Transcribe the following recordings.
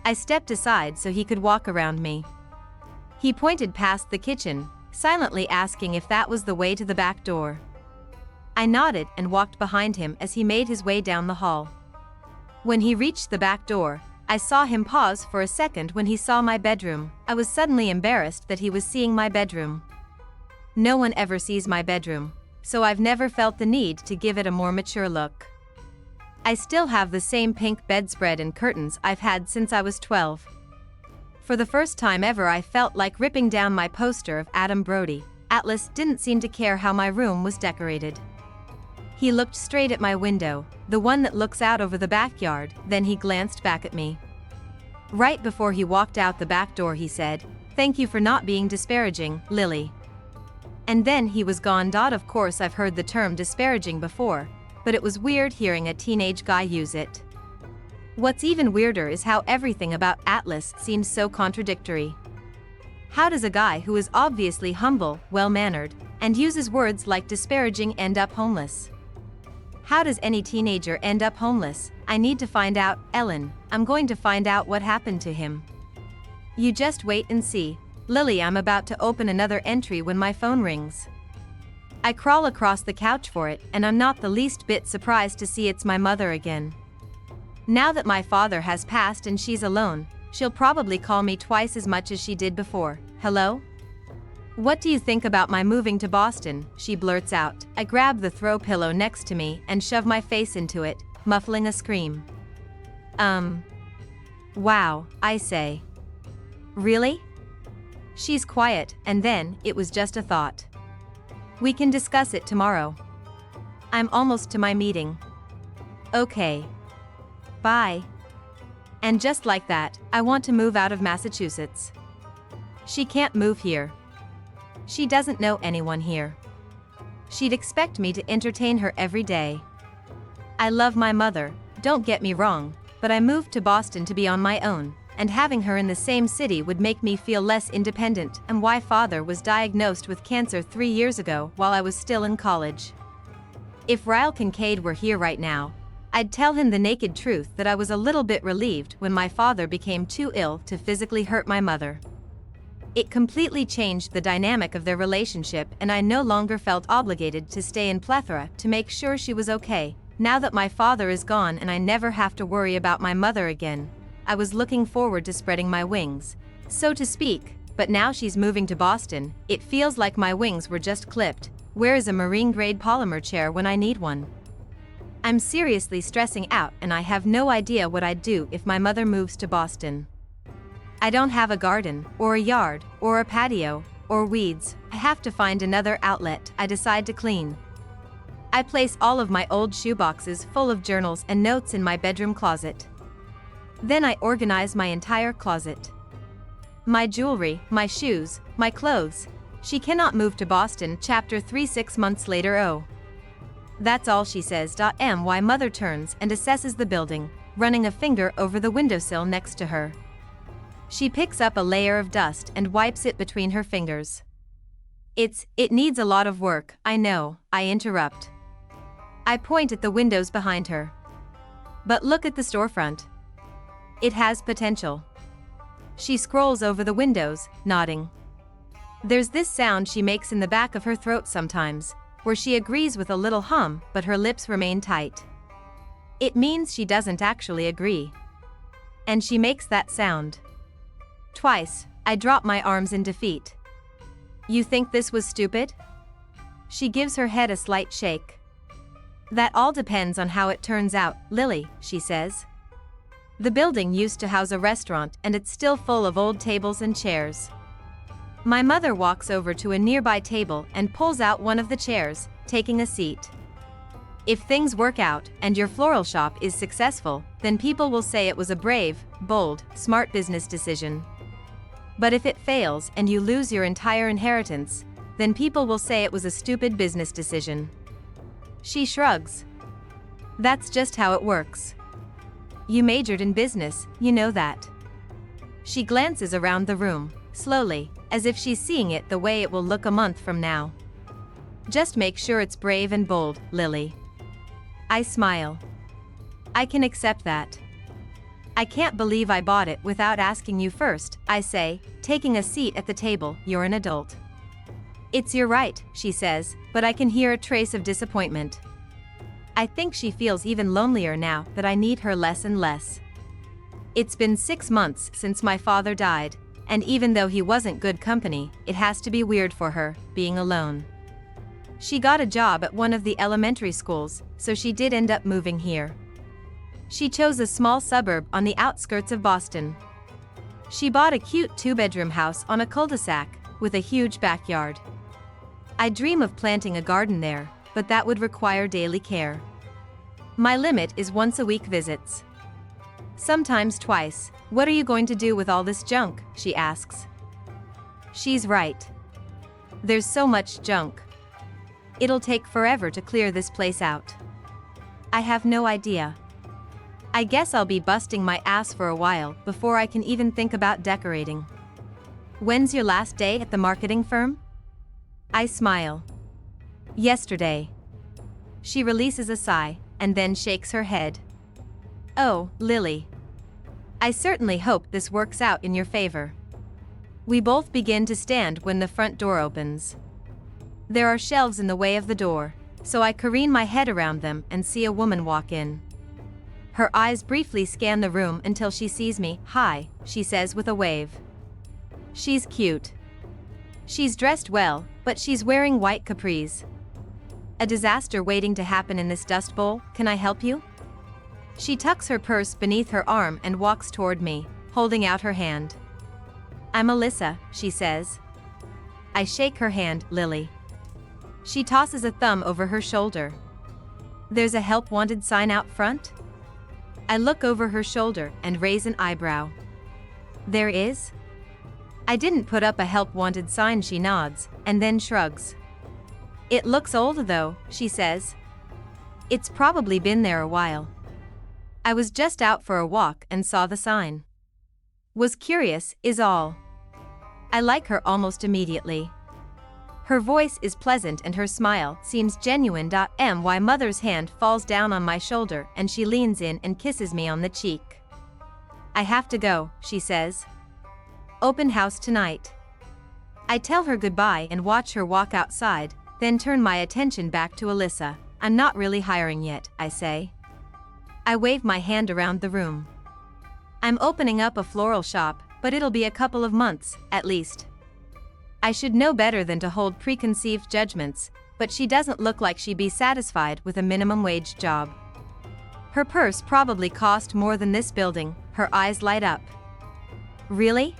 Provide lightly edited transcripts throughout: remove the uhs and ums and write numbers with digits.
I stepped aside so he could walk around me. He pointed past the kitchen, silently asking if that was the way to the back door. I nodded and walked behind him as he made his way down the hall. When he reached the back door, I saw him pause for a second when he saw my bedroom. I was suddenly embarrassed that he was seeing my bedroom. No one ever sees my bedroom, so I've never felt the need to give it a more mature look. I still have the same pink bedspread and curtains I've had since I was 12. For the first time ever I felt like ripping down my poster of Adam Brody. Atlas didn't seem to care how my room was decorated. He looked straight at my window, the one that looks out over the backyard, then he glanced back at me. Right before he walked out the back door he said, "Thank you for not being disparaging, Lily." And then he was gone. Of course I've heard the term disparaging before, but it was weird hearing a teenage guy use it. What's even weirder is how everything about Atlas seems so contradictory. How does a guy who is obviously humble, well-mannered, and uses words like disparaging end up homeless? How does any teenager end up homeless? I need to find out, Ellen. I'm going to find out what happened to him. You just wait and see. Lily, I'm about to open another entry when my phone rings. I crawl across the couch for it, and I'm not the least bit surprised to see it's my mother again. Now that my father has passed and she's alone, she'll probably call me twice as much as she did before. Hello? What do you think about my moving to Boston? She blurts out. I grab the throw pillow next to me and shove my face into it, muffling a scream. Wow, I say. Really? She's quiet, and then, it was just a thought. We can discuss it tomorrow. I'm almost to my meeting. Okay. Bye. And just like that, I want to move out of Massachusetts. She can't move here. She doesn't know anyone here. She'd expect me to entertain her every day. I love my mother, don't get me wrong, but I moved to Boston to be on my own, and having her in the same city would make me feel less independent, and why father was diagnosed with cancer 3 years ago while I was still in college. If Ryle Kincaid were here right now, I'd tell him the naked truth that I was a little bit relieved when my father became too ill to physically hurt my mother. It completely changed the dynamic of their relationship, and I no longer felt obligated to stay in Plethora to make sure she was okay. Now that my father is gone and I never have to worry about my mother again, I was looking forward to spreading my wings, so to speak, but now she's moving to Boston, it feels like my wings were just clipped. Where is a marine-grade polymer chair when I need one? I'm seriously stressing out, and I have no idea what I'd do if my mother moves to Boston. I don't have a garden, or a yard, or a patio, or weeds. I have to find another outlet. I decide to clean. I place all of my old shoeboxes full of journals and notes in my bedroom closet. Then I organize my entire closet. My jewelry, my shoes, my clothes. She cannot move to Boston. Chapter 3. 6 months later. Oh. That's all she says. My mother turns and assesses the building, running a finger over the windowsill next to her. She picks up a layer of dust and wipes it between her fingers. It needs a lot of work, I know, I interrupt. I point at the windows behind her. But look at the storefront. It has potential. She scrolls over the windows, nodding. There's this sound she makes in the back of her throat sometimes, where she agrees with a little hum, but her lips remain tight. It means she doesn't actually agree. And she makes that sound. Twice, I drop my arms in defeat. You think this was stupid? She gives her head a slight shake. That all depends on how it turns out, Lily, she says. The building used to house a restaurant, and it's still full of old tables and chairs. My mother walks over to a nearby table and pulls out one of the chairs, taking a seat. If things work out, and your floral shop is successful, then people will say it was a brave, bold, smart business decision. But if it fails and you lose your entire inheritance, then people will say it was a stupid business decision. She shrugs. That's just how it works. You majored in business, you know that. She glances around the room, slowly, as if she's seeing it the way it will look a month from now. Just make sure it's brave and bold, Lily. I smile. I can accept that. I can't believe I bought it without asking you first, I say, taking a seat at the table. You're an adult. It's your right, she says, but I can hear a trace of disappointment. I think she feels even lonelier now that I need her less and less. It's been 6 months since my father died, and even though he wasn't good company, it has to be weird for her, being alone. She got a job at one of the elementary schools, so she did end up moving here. She chose a small suburb on the outskirts of Boston. She bought a cute 2-bedroom house on a cul-de-sac, with a huge backyard. I dream of planting a garden there, but that would require daily care. My limit is once-a-week visits. Sometimes twice. What are you going to do with all this junk? She asks. She's right. There's so much junk. It'll take forever to clear this place out. I have no idea. I guess I'll be busting my ass for a while before I can even think about decorating. When's your last day at the marketing firm? I smile. Yesterday. She releases a sigh, and then shakes her head. Oh, Lily. I certainly hope this works out in your favor. We both begin to stand when the front door opens. There are shelves in the way of the door, so I careen my head around them and see a woman walk in. Her eyes briefly scan the room until she sees me. Hi, she says with a wave. She's cute. She's dressed well, but she's wearing white capris. A disaster waiting to happen in this dust bowl. Can I help you? She tucks her purse beneath her arm and walks toward me, holding out her hand. I'm Alyssa, she says. I shake her hand. Lily. She tosses a thumb over her shoulder. There's a help wanted sign out front? I look over her shoulder and raise an eyebrow. There is? I didn't put up a help wanted sign. She nods, and then shrugs. It looks old though, she says. It's probably been there a while. I was just out for a walk and saw the sign. Was curious, is all. I like her almost immediately. Her voice is pleasant and her smile seems genuine. My mother's hand falls down on my shoulder and she leans in and kisses me on the cheek. I have to go, she says. Open house tonight. I tell her goodbye and watch her walk outside, then turn my attention back to Alyssa. I'm not really hiring yet, I say. I wave my hand around the room. I'm opening up a floral shop, but it'll be a couple of months, at least. I should know better than to hold preconceived judgments, but she doesn't look like she'd be satisfied with a minimum wage job. Her purse probably cost more than this building. Her eyes light up. Really?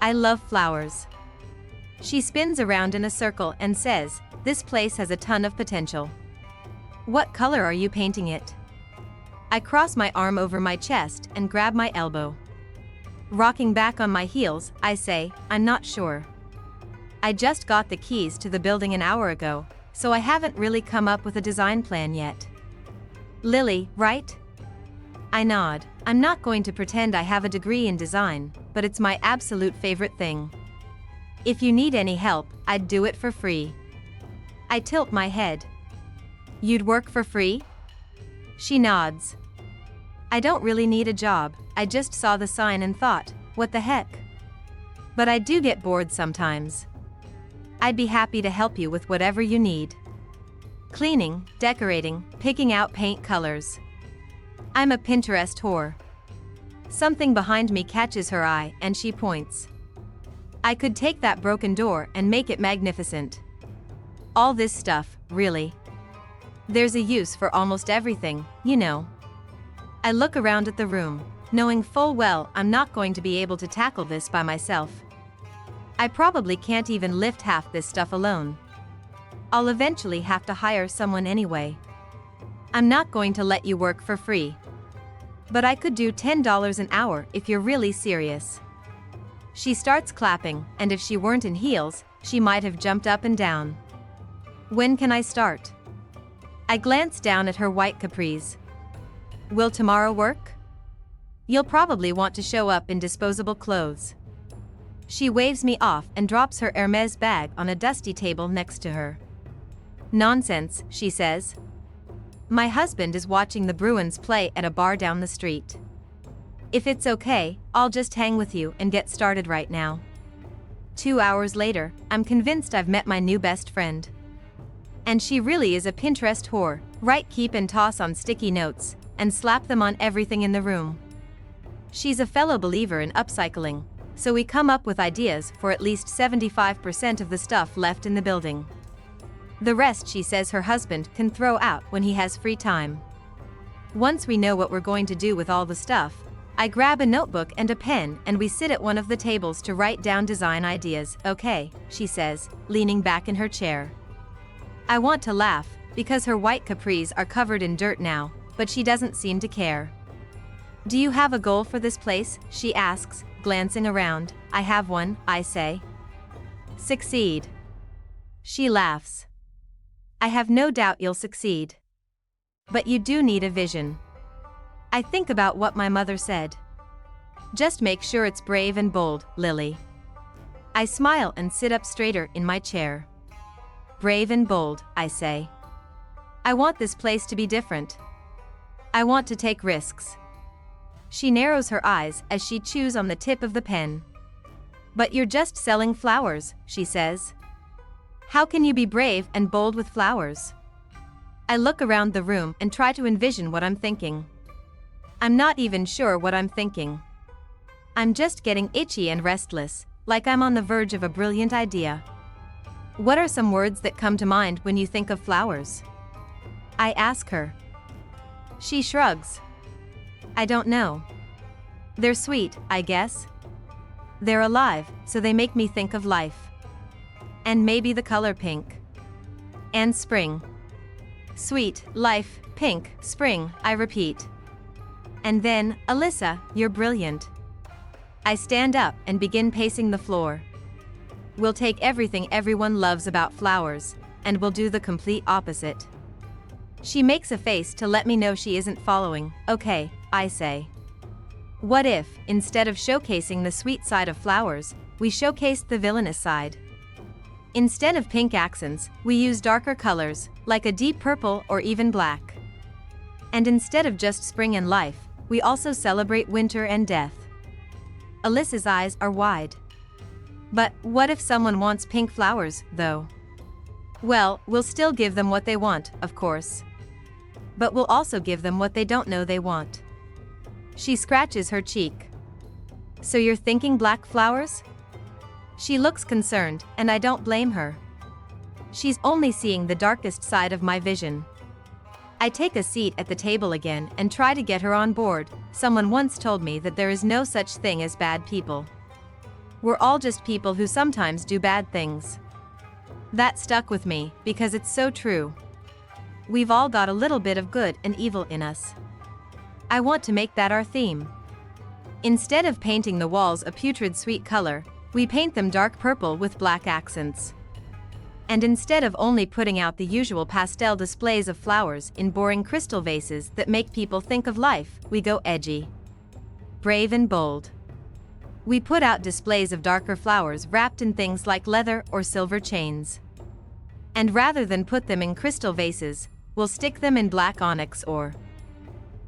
I love flowers. She spins around in a circle and says, this place has a ton of potential. What color are you painting it? I cross my arm over my chest and grab my elbow. Rocking back on my heels, I say, I'm not sure. I just got the keys to the building an hour ago, so I haven't really come up with a design plan yet. Lily, right? I nod. I'm not going to pretend I have a degree in design, but it's my absolute favorite thing. If you need any help, I'd do it for free. I tilt my head. You'd work for free? She nods. I don't really need a job, I just saw the sign and thought, what the heck? But I do get bored sometimes. I'd be happy to help you with whatever you need. Cleaning, decorating, picking out paint colors. I'm a Pinterest whore. Something behind me catches her eye and she points. I could take that broken door and make it magnificent. All this stuff, really. There's a use for almost everything, you know. I look around at the room, knowing full well I'm not going to be able to tackle this by myself. I probably can't even lift half this stuff alone. I'll eventually have to hire someone anyway. I'm not going to let you work for free. But I could do $10 an hour if you're really serious. She starts clapping, and if she weren't in heels, she might have jumped up and down. When can I start? I glance down at her white capris. Will tomorrow work? You'll probably want to show up in disposable clothes. She waves me off and drops her Hermes bag on a dusty table next to her. Nonsense, she says. My husband is watching the Bruins play at a bar down the street. If it's okay, I'll just hang with you and get started right now. 2 hours later, I'm convinced I've met my new best friend. And she really is a Pinterest whore, write, keep and toss on sticky notes, and slap them on everything in the room. She's a fellow believer in upcycling, so we come up with ideas for at least 75% of the stuff left in the building. The rest she says her husband can throw out when he has free time. Once we know what we're going to do with all the stuff, I grab a notebook and a pen and we sit at one of the tables to write down design ideas. Okay, she says, leaning back in her chair. I want to laugh, because her white capris are covered in dirt now, but she doesn't seem to care. Do you have a goal for this place? She asks, glancing around. I have one, I say. Succeed. She laughs. I have no doubt you'll succeed. But you do need a vision. I think about what my mother said. Just make sure it's brave and bold, Lily. I smile and sit up straighter in my chair. Brave and bold, I say. I want this place to be different. I want to take risks. She narrows her eyes as she chews on the tip of the pen. But you're just selling flowers, she says. How can you be brave and bold with flowers? I look around the room and try to envision what I'm thinking. I'm not even sure what I'm thinking. I'm just getting itchy and restless, like I'm on the verge of a brilliant idea. What are some words that come to mind when you think of flowers? I ask her. She shrugs. I don't know. They're sweet, I guess. They're alive, so they make me think of life. And maybe the color pink. And spring. Sweet, life, pink, spring, I repeat. And then, Alyssa, you're brilliant. I stand up and begin pacing the floor. We'll take everything everyone loves about flowers, and we'll do the complete opposite. She makes a face to let me know she isn't following. Okay, I say. What if, instead of showcasing the sweet side of flowers, we showcased the villainous side? Instead of pink accents, we use darker colors, like a deep purple or even black. And instead of just spring and life, we also celebrate winter and death. Alyssa's eyes are wide. But what if someone wants pink flowers, though? Well, we'll still give them what they want, of course. But we'll also give them what they don't know they want. She scratches her cheek. So you're thinking black flowers? She looks concerned, and I don't blame her. She's only seeing the darkest side of my vision. I take a seat at the table again and try to get her on board. Someone once told me that there is no such thing as bad people. We're all just people who sometimes do bad things. That stuck with me, because it's so true. We've all got a little bit of good and evil in us. I want to make that our theme. Instead of painting the walls a putrid sweet color, we paint them dark purple with black accents. And instead of only putting out the usual pastel displays of flowers in boring crystal vases that make people think of life, we go edgy. Brave and bold. We put out displays of darker flowers wrapped in things like leather or silver chains. And rather than put them in crystal vases, we'll stick them in black onyx or,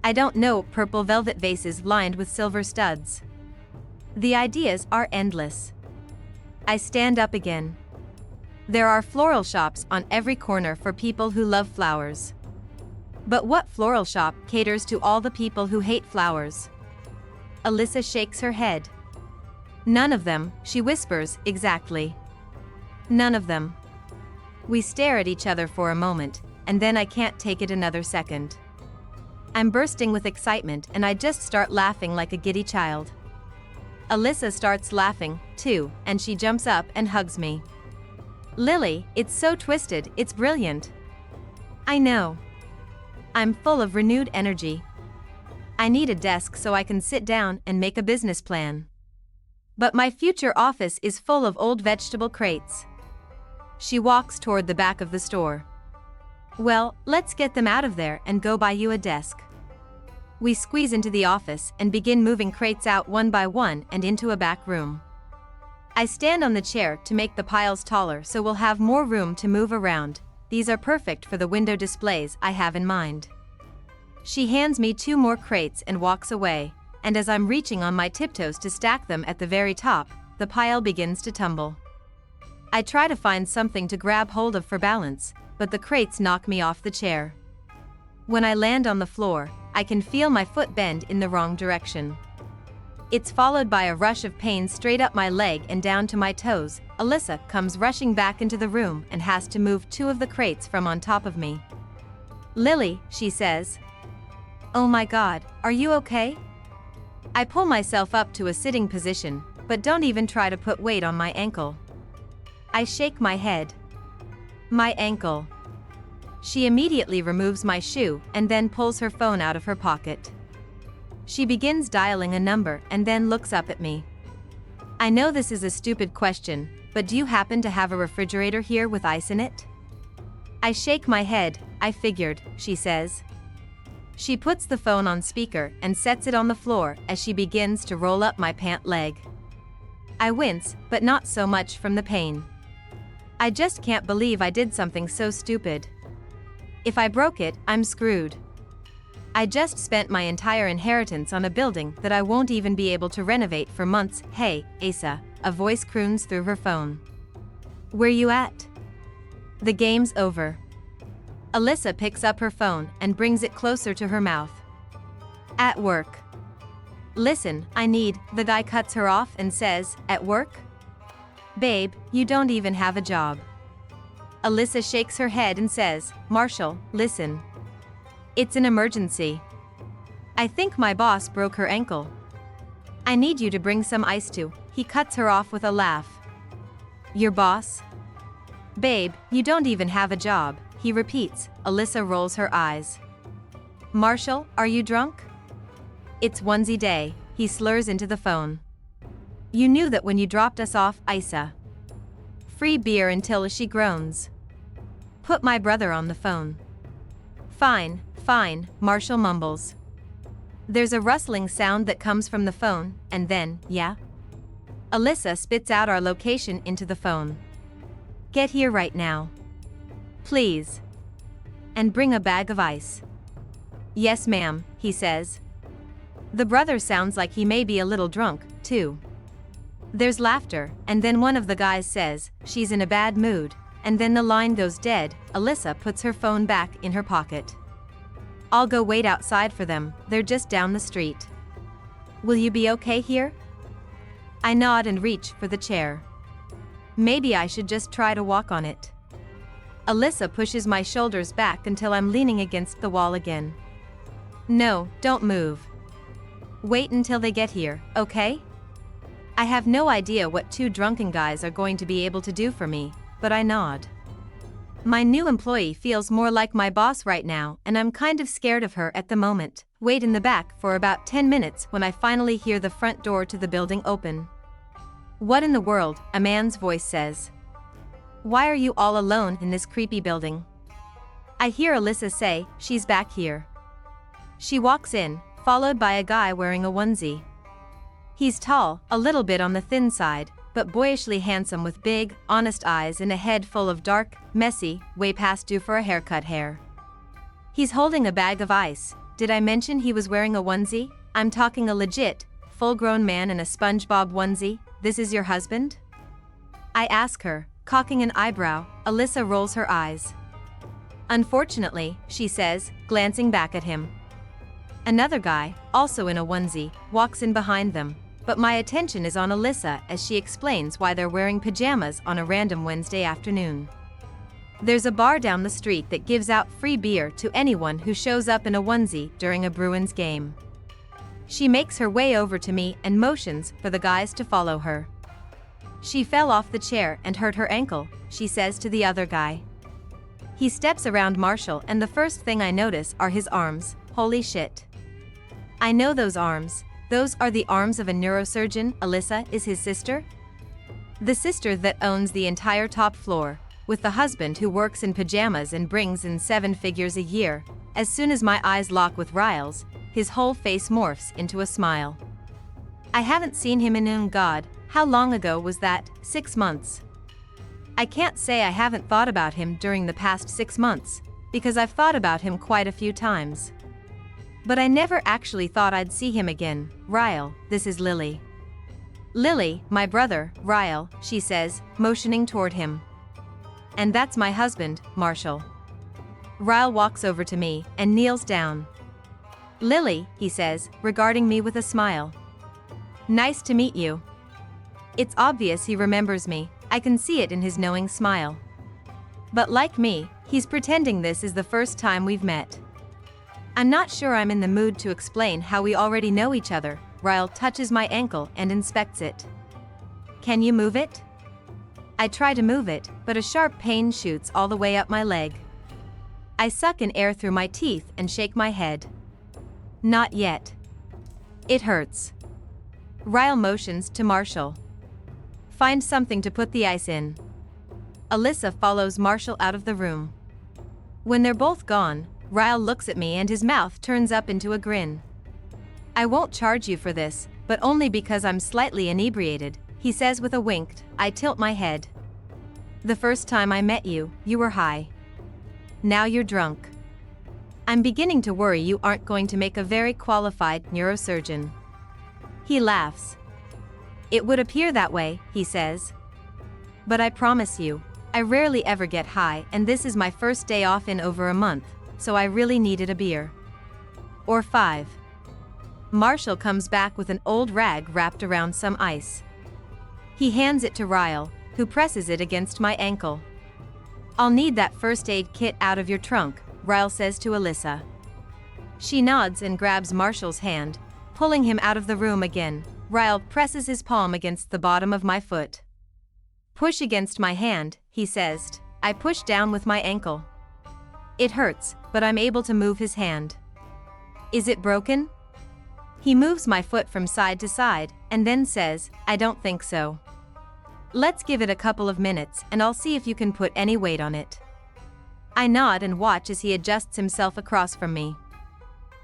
I don't know, purple velvet vases lined with silver studs. The ideas are endless. I stand up again. There are floral shops on every corner for people who love flowers. But what floral shop caters to all the people who hate flowers? Alyssa shakes her head. None of them, she whispers, exactly. None of them. We stare at each other for a moment, and then I can't take it another second. I'm bursting with excitement and I just start laughing like a giddy child. Alyssa starts laughing, too, and she jumps up and hugs me. Lily, it's so twisted, it's brilliant. I know. I'm full of renewed energy. I need a desk so I can sit down and make a business plan. But my future office is full of old vegetable crates. She walks toward the back of the store. Well, let's get them out of there and go buy you a desk. We squeeze into the office and begin moving crates out one by one and into a back room. I stand on the chair to make the piles taller so we'll have more room to move around. These are perfect for the window displays I have in mind. She hands me 2 more crates and walks away, and as I'm reaching on my tiptoes to stack them at the very top, the pile begins to tumble. I try to find something to grab hold of for balance, but the crates knock me off the chair. When I land on the floor, I can feel my foot bend in the wrong direction. It's followed by a rush of pain straight up my leg and down to my toes. Alyssa comes rushing back into the room and has to move 2 of the crates from on top of me. "Lily," she says. "Oh my God, are you okay?" I pull myself up to a sitting position, but don't even try to put weight on my ankle. I shake my head. "My ankle." She immediately removes my shoe and then pulls her phone out of her pocket. She begins dialing a number and then looks up at me. "I know this is a stupid question, but do you happen to have a refrigerator here with ice in it?" I shake my head. "I figured," she says. She puts the phone on speaker and sets it on the floor as she begins to roll up my pant leg. I wince, but not so much from the pain. I just can't believe I did something so stupid. If I broke it, I'm screwed. I just spent my entire inheritance on a building that I won't even be able to renovate for months. "Hey, Asa," a voice croons through her phone. "Where you at?" "The game's over." Alyssa picks up her phone and brings it closer to her mouth. "At work." "Listen, I need," the guy cuts her off and says, "At work? Babe, you don't even have a job." Alyssa shakes her head and says, "Marshall, listen. It's an emergency. I think my boss broke her ankle. I need you to bring some ice to." He cuts her off with a laugh. "Your boss? Babe, you don't even have a job," he repeats. Alyssa rolls her eyes. "Marshall, are you drunk?" "It's onesie day," he slurs into the phone. "You knew that when you dropped us off, Isa. Free beer until," she groans. "Put my brother on the phone." Fine, Marshall mumbles. There's a rustling sound that comes from the phone, and then, yeah? Alyssa spits out our location into the phone. "Get here right now. Please. And bring a bag of ice." "Yes ma'am," he says. The brother sounds like he may be a little drunk, too. There's laughter, and then one of the guys says, "She's in a bad mood," and then the line goes dead. Alyssa puts her phone back in her pocket. "I'll go wait outside for them, they're just down the street." "Will you be okay here?" I nod and reach for the chair. Maybe I should just try to walk on it. Alyssa pushes my shoulders back until I'm leaning against the wall again. "No, don't move. Wait until they get here, okay?" I have no idea what 2 drunken guys are going to be able to do for me, but I nod. My new employee feels more like my boss right now, and I'm kind of scared of her at the moment. Wait in the back for about 10 minutes when I finally hear the front door to the building open. "What in the world?" a man's voice says. "Why are you all alone in this creepy building?" I hear Alyssa say, "She's back here." She walks in, followed by a guy wearing a onesie. He's tall, a little bit on the thin side, but boyishly handsome with big, honest eyes and a head full of dark, messy, way past due for a haircut hair. He's holding a bag of ice. Did I mention he was wearing a onesie? I'm talking a legit, full-grown man in a SpongeBob onesie. "This is your husband?" I ask her, cocking an eyebrow. Alyssa rolls her eyes. "Unfortunately," she says, glancing back at him. Another guy, also in a onesie, walks in behind them, but my attention is on Alyssa as she explains why they're wearing pajamas on a random Wednesday afternoon. There's a bar down the street that gives out free beer to anyone who shows up in a onesie during a Bruins game. She makes her way over to me and motions for the guys to follow her. "She fell off the chair and hurt her ankle," she says to the other guy. He steps around Marshall and the first thing I notice are his arms. Holy shit. I know those arms. Those are the arms of a neurosurgeon. Alyssa is his sister? The sister that owns the entire top floor, with the husband who works in pajamas and brings in 7 figures a year. As soon as my eyes lock with Ryle's, his whole face morphs into a smile. I haven't seen him in God, how long ago was that? 6 months. I can't say I haven't thought about him during the past 6 months, because I've thought about him quite a few times. But I never actually thought I'd see him again. Ryle, this is Lily. Lily, my brother, Ryle, she says, motioning toward him. And that's my husband, Marshall. Ryle walks over to me and kneels down. Lily, he says, regarding me with a smile. Nice to meet you. It's obvious he remembers me, I can see it in his knowing smile. But like me, he's pretending this is the first time we've met. I'm not sure I'm in the mood to explain how we already know each other. Ryle touches my ankle and inspects it. Can you move it? I try to move it, but a sharp pain shoots all the way up my leg. I suck in air through my teeth and shake my head. Not yet. It hurts. Ryle motions to Marshall. Find something to put the ice in. Alyssa follows Marshall out of the room. When they're both gone, Ryle looks at me and his mouth turns up into a grin. I won't charge you for this, but only because I'm slightly inebriated, he says with a wink. I tilt my head. The first time I met you, you were high. Now you're drunk. I'm beginning to worry you aren't going to make a very qualified neurosurgeon. He laughs. It would appear that way, he says. But I promise you, I rarely ever get high and this is my first day off in over a month, so I really needed a beer. Or 5. Marshall comes back with an old rag wrapped around some ice. He hands it to Ryle, who presses it against my ankle. I'll need that first aid kit out of your trunk, Ryle says to Alyssa. She nods and grabs Marshall's hand, pulling him out of the room again. Ryle presses his palm against the bottom of my foot. Push against my hand, he says. I push down with my ankle. It hurts, but I'm able to move his hand. Is it broken? He moves my foot from side to side, and then says, I don't think so. Let's give it a couple of minutes and I'll see if you can put any weight on it. I nod and watch as he adjusts himself across from me.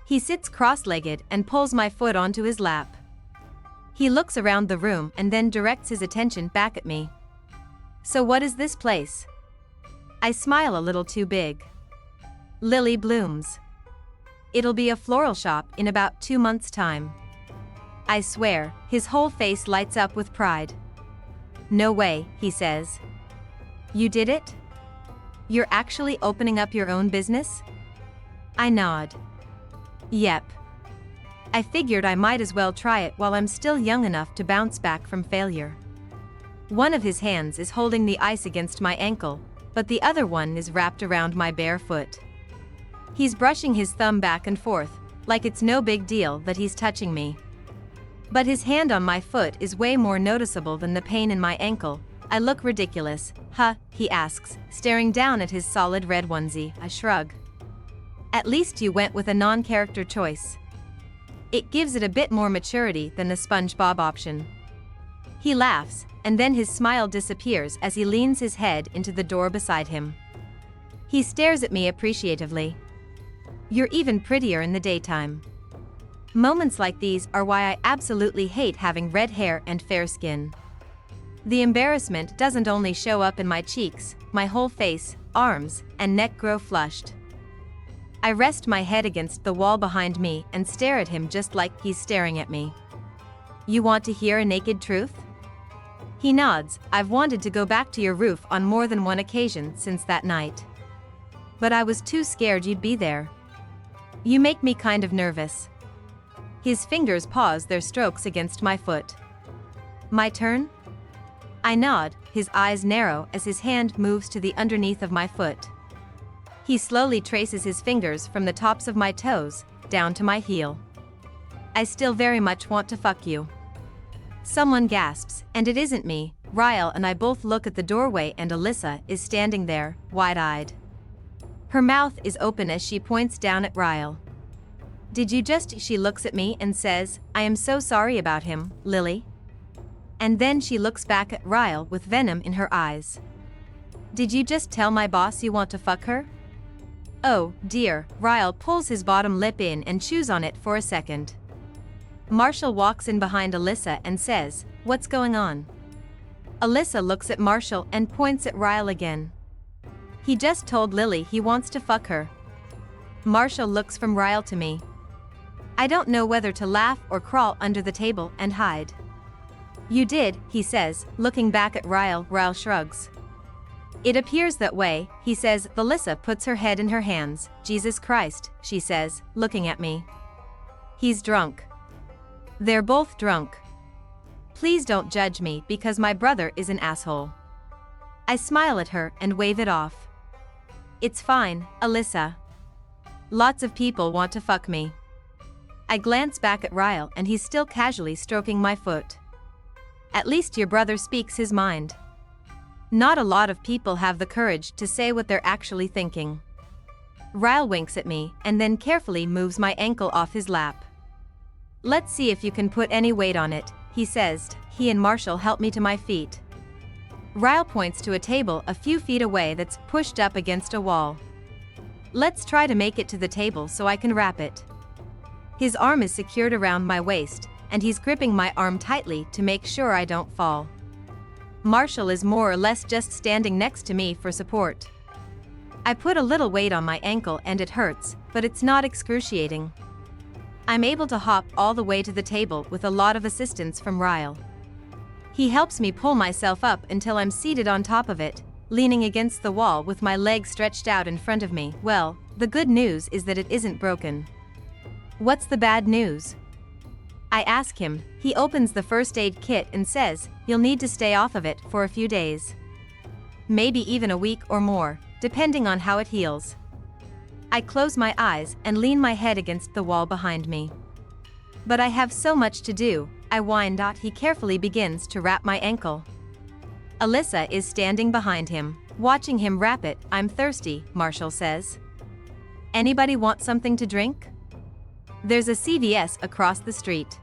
He sits cross-legged and pulls my foot onto his lap. He looks around the room and then directs his attention back at me. So what is this place? I smile a little too big. Lily Blooms. It'll be a floral shop in about 2 months' time. I swear, his whole face lights up with pride. No way, he says. You did it? You're actually opening up your own business? I nod. Yep. I figured I might as well try it while I'm still young enough to bounce back from failure. One of his hands is holding the ice against my ankle, but the other one is wrapped around my bare foot. He's brushing his thumb back and forth, like it's no big deal that he's touching me. But his hand on my foot is way more noticeable than the pain in my ankle. I look ridiculous, huh? He asks, staring down at his solid red onesie. I shrug. At least you went with a non-character choice. It gives it a bit more maturity than the SpongeBob option. He laughs, and then his smile disappears as he leans his head into the door beside him. He stares at me appreciatively. You're even prettier in the daytime. Moments like these are why I absolutely hate having red hair and fair skin. The embarrassment doesn't only show up in my cheeks, my whole face, arms, and neck grow flushed. I rest my head against the wall behind me and stare at him just like he's staring at me. You want to hear a naked truth? He nods. I've wanted to go back to your roof on more than one occasion since that night. But I was too scared you'd be there. You make me kind of nervous. His fingers pause their strokes against my foot. My turn? I nod, his eyes narrow as his hand moves to the underneath of my foot. He slowly traces his fingers from the tops of my toes, down to my heel. I still very much want to fuck you. Someone gasps, and it isn't me. Ryle and I both look at the doorway and Alyssa is standing there, wide-eyed. Her mouth is open as she points down at Ryle. Did you just? She looks at me and says, I am so sorry about him, Lily. And then she looks back at Ryle with venom in her eyes. Did you just tell my boss you want to fuck her? Oh, dear. Ryle pulls his bottom lip in and chews on it for a second. Marshall walks in behind Alyssa and says, what's going on? Alyssa looks at Marshall and points at Ryle again. He just told Lily he wants to fuck her. Marshall looks from Ryle to me. I don't know whether to laugh or crawl under the table and hide. You did, he says, looking back at Ryle. Ryle shrugs. It appears that way, he says. Alyssa puts her head in her hands. Jesus Christ, she says, looking at me. He's drunk. They're both drunk. Please don't judge me because my brother is an asshole. I smile at her and wave it off. It's fine, Alyssa. Lots of people want to fuck me. I glance back at Ryle and he's still casually stroking my foot. At least your brother speaks his mind. Not a lot of people have the courage to say what they're actually thinking. Ryle winks at me and then carefully moves my ankle off his lap. Let's see if you can put any weight on it, he says. He and Marshall help me to my feet. Ryle points to a table a few feet away that's pushed up against a wall. Let's try to make it to the table so I can wrap it. His arm is secured around my waist, and he's gripping my arm tightly to make sure I don't fall. Marshall is more or less just standing next to me for support. I put a little weight on my ankle and it hurts, but it's not excruciating. I'm able to hop all the way to the table with a lot of assistance from Ryle. He helps me pull myself up until I'm seated on top of it, leaning against the wall with my legs stretched out in front of me. Well, the good news is that it isn't broken. What's the bad news? I ask him. He opens the first aid kit and says, you'll need to stay off of it for a few days. Maybe even a week or more, depending on how it heals. I close my eyes and lean my head against the wall behind me. But I have so much to do, I whine. He carefully begins to wrap my ankle. Alyssa is standing behind him, watching him wrap it. I'm thirsty, Marshall says. Anybody want something to drink? There's a CVS across the street.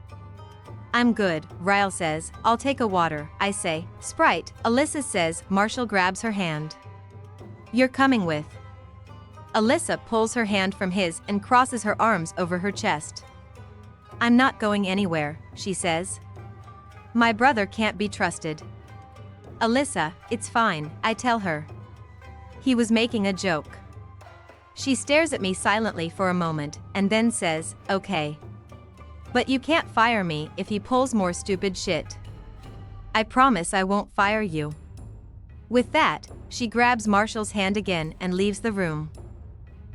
I'm good, Ryle says. I'll take a water, I say. Sprite, Alyssa says. Marshall grabs her hand. You're coming with. Alyssa pulls her hand from his and crosses her arms over her chest. I'm not going anywhere, she says. My brother can't be trusted. Alyssa, it's fine, I tell her. He was making a joke. She stares at me silently for a moment and then says, okay. But you can't fire me if he pulls more stupid shit. I promise I won't fire you. With that, she grabs Marshall's hand again and leaves the room.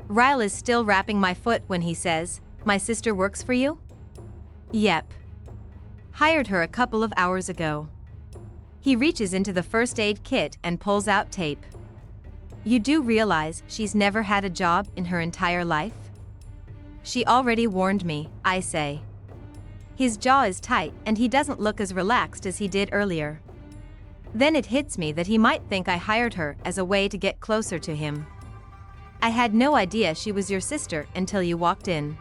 Ryle is still wrapping my foot when he says, my sister works for you? Yep. Hired her a couple of hours ago. He reaches into the first aid kit and pulls out tape. You do realize she's never had a job in her entire life? She already warned me, I say. His jaw is tight and he doesn't look as relaxed as he did earlier. Then it hits me that he might think I hired her as a way to get closer to him. I had no idea she was your sister until you walked in.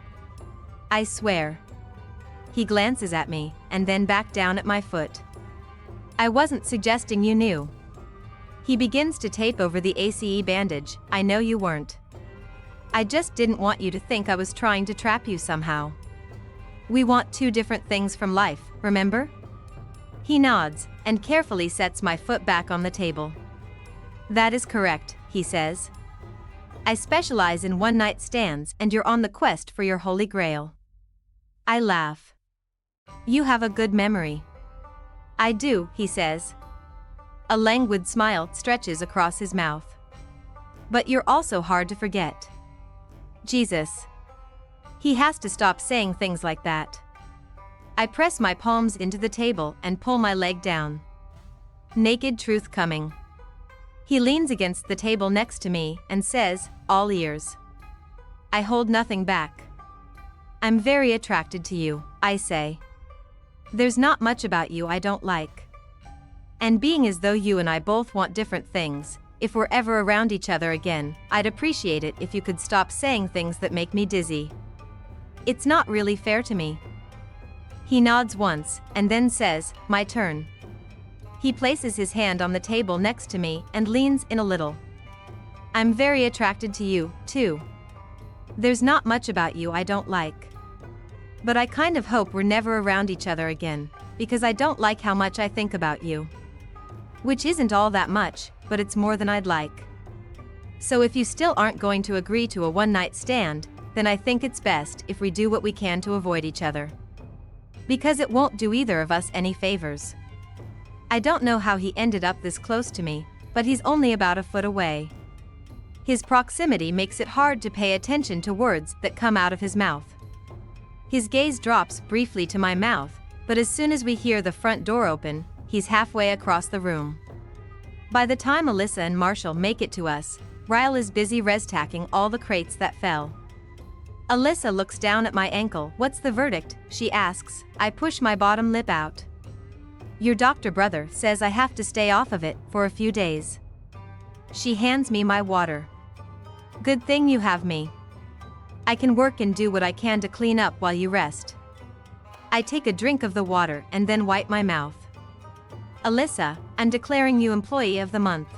I swear. He glances at me and then back down at my foot. I wasn't suggesting you knew. He begins to tape over the ACE bandage. I know you weren't. I just didn't want you to think I was trying to trap you somehow. We want two different things from life, remember? He nods and carefully sets my foot back on the table. That is correct, he says. I specialize in one-night stands and you're on the quest for your holy grail. I laugh. You have a good memory. I do, he says. A languid smile stretches across his mouth. But you're also hard to forget. Jesus. He has to stop saying things like that. I press my palms into the table and pull my leg down. Naked truth coming. He leans against the table next to me and says, all ears. I hold nothing back. I'm very attracted to you, I say. There's not much about you I don't like. And being as though you and I both want different things, if we're ever around each other again, I'd appreciate it if you could stop saying things that make me dizzy. It's not really fair to me. He nods once and then says, my turn. He places his hand on the table next to me and leans in a little. I'm very attracted to you, too. There's not much about you I don't like. But I kind of hope we're never around each other again, because I don't like how much I think about you. Which isn't all that much, but it's more than I'd like. So if you still aren't going to agree to a one-night stand, then I think it's best if we do what we can to avoid each other. Because it won't do either of us any favors. I don't know how he ended up this close to me, but he's only about a foot away. His proximity makes it hard to pay attention to words that come out of his mouth. His gaze drops briefly to my mouth, but as soon as we hear the front door open, he's halfway across the room. By the time Alyssa and Marshall make it to us, Ryle is busy res-tacking all the crates that fell. Alyssa looks down at my ankle. "What's the verdict?" she asks. I push my bottom lip out. "Your doctor brother says I have to stay off of it for a few days." She hands me my water. "Good thing you have me. I can work and do what I can to clean up while you rest." I take a drink of the water and then wipe my mouth. "Alyssa, I'm declaring you Employee of the Month."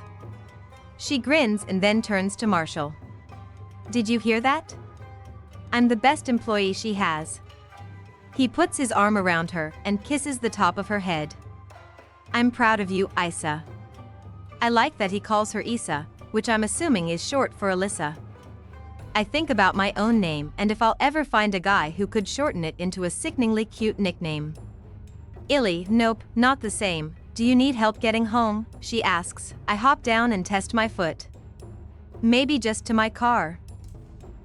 She grins and then turns to Marshall. "Did you hear that? I'm the best employee she has." He puts his arm around her and kisses the top of her head. "I'm proud of you, Isa." I like that he calls her Isa, which I'm assuming is short for Alyssa. I think about my own name and if I'll ever find a guy who could shorten it into a sickeningly cute nickname. "Illy, nope, not the same. Do you need help getting home?" she asks. I hop down and test my foot. "Maybe just to my car."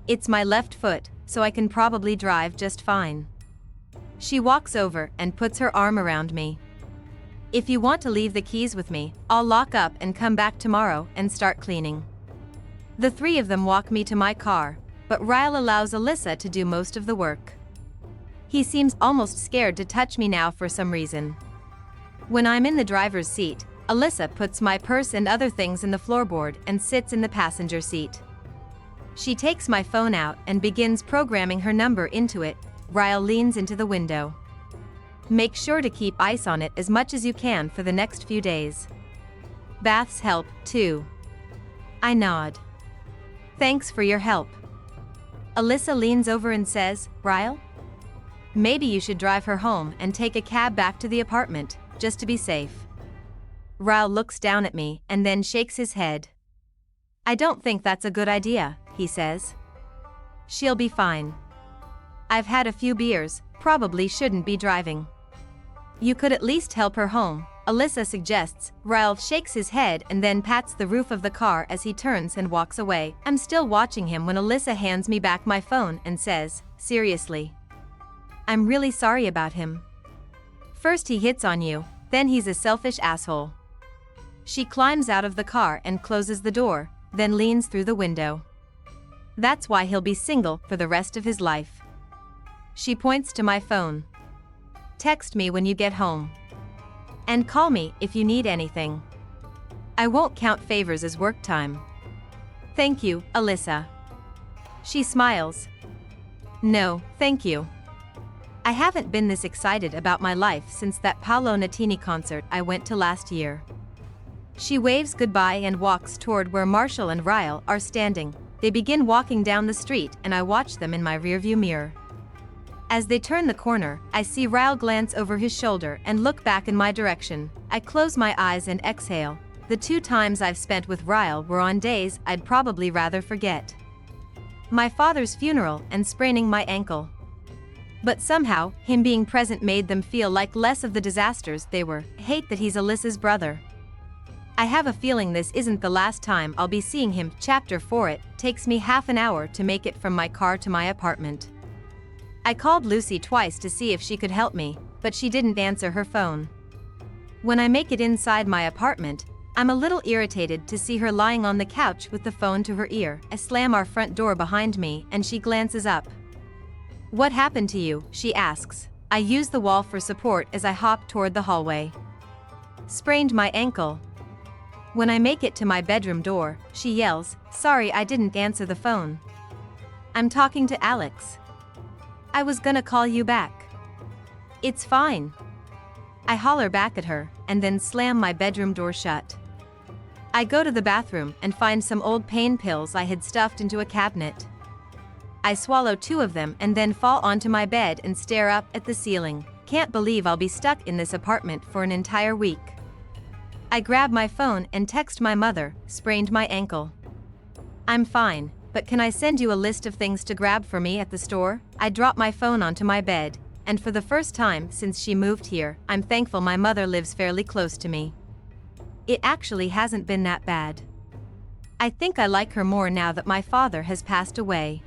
It's my left foot, so I can probably drive just fine. She walks over and puts her arm around me. "If you want to leave the keys with me, I'll lock up and come back tomorrow and start cleaning." The three of them walk me to my car, but Ryle allows Alyssa to do most of the work. He seems almost scared to touch me now for some reason. When I'm in the driver's seat, Alyssa puts my purse and other things in the floorboard and sits in the passenger seat. She takes my phone out and begins programming her number into it. Ryle leans into the window. "Make sure to keep ice on it as much as you can for the next few days. Baths help, too." I nod. "Thanks for your help." Alyssa leans over and says, "Ryle? Maybe you should drive her home and take a cab back to the apartment, just to be safe." Ryle looks down at me and then shakes his head. "I don't think that's a good idea," he says. "She'll be fine. I've had a few beers, probably shouldn't be driving." "You could at least help her home," Alyssa suggests. Ryle shakes his head and then pats the roof of the car as he turns and walks away. I'm still watching him when Alyssa hands me back my phone and says, "Seriously. I'm really sorry about him. First he hits on you, then he's a selfish asshole." She climbs out of the car and closes the door, then leans through the window. "That's why he'll be single for the rest of his life." She points to my phone. "Text me when you get home. And call me if you need anything. I won't count favors as work time." "Thank you, Alyssa." She smiles. "No, thank you. I haven't been this excited about my life since that Paolo Nutini concert I went to last year." She waves goodbye and walks toward where Marshall and Ryle are standing. They begin walking down the street and I watch them in my rearview mirror. As they turn the corner, I see Ryle glance over his shoulder and look back in my direction. I close my eyes and exhale. The 2 times I've spent with Ryle were on days I'd probably rather forget. My father's funeral and spraining my ankle. But somehow, him being present made them feel like less of the disasters they were. I hate that he's Alyssa's brother. I have a feeling this isn't the last time I'll be seeing him. Chapter 4. It takes me half an hour to make it from my car to my apartment. I called Lucy twice to see if she could help me, but she didn't answer her phone. When I make it inside my apartment, I'm a little irritated to see her lying on the couch with the phone to her ear. I slam our front door behind me and she glances up. "What happened to you?" she asks. I use the wall for support as I hop toward the hallway. "Sprained my ankle." When I make it to my bedroom door, she yells, "Sorry I didn't answer the phone. I'm talking to Alex. I was gonna call you back." "It's fine." I holler back at her, and then slam my bedroom door shut. I go to the bathroom and find some old pain pills I had stuffed into a cabinet. I swallow 2 of them and then fall onto my bed and stare up at the ceiling. Can't believe I'll be stuck in this apartment for an entire week. I grab my phone and text my mother, "Sprained my ankle. I'm fine. but can I send you a list of things to grab for me at the store? I dropped my phone onto my bed, and for the first time since she moved here, I'm thankful my mother lives fairly close to me. It actually hasn't been that bad. I think I like her more now that my father has passed away.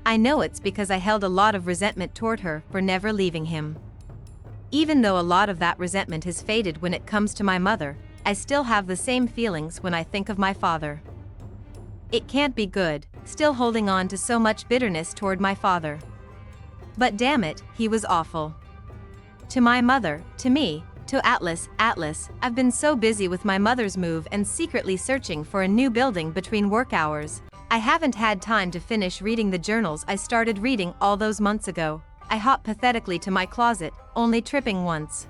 I know it's because I held a lot of resentment toward her for never leaving him. Even though a lot of that resentment has faded when it comes to my mother, I still have the same feelings when I think of my father. It can't be good, still holding on to so much bitterness toward my father. But damn it, he was awful. To my mother, to me, to Atlas, I've been so busy with my mother's move and secretly searching for a new building between work hours, I haven't had time to finish reading the journals I started reading all those months ago. I hop pathetically to my closet, only tripping once.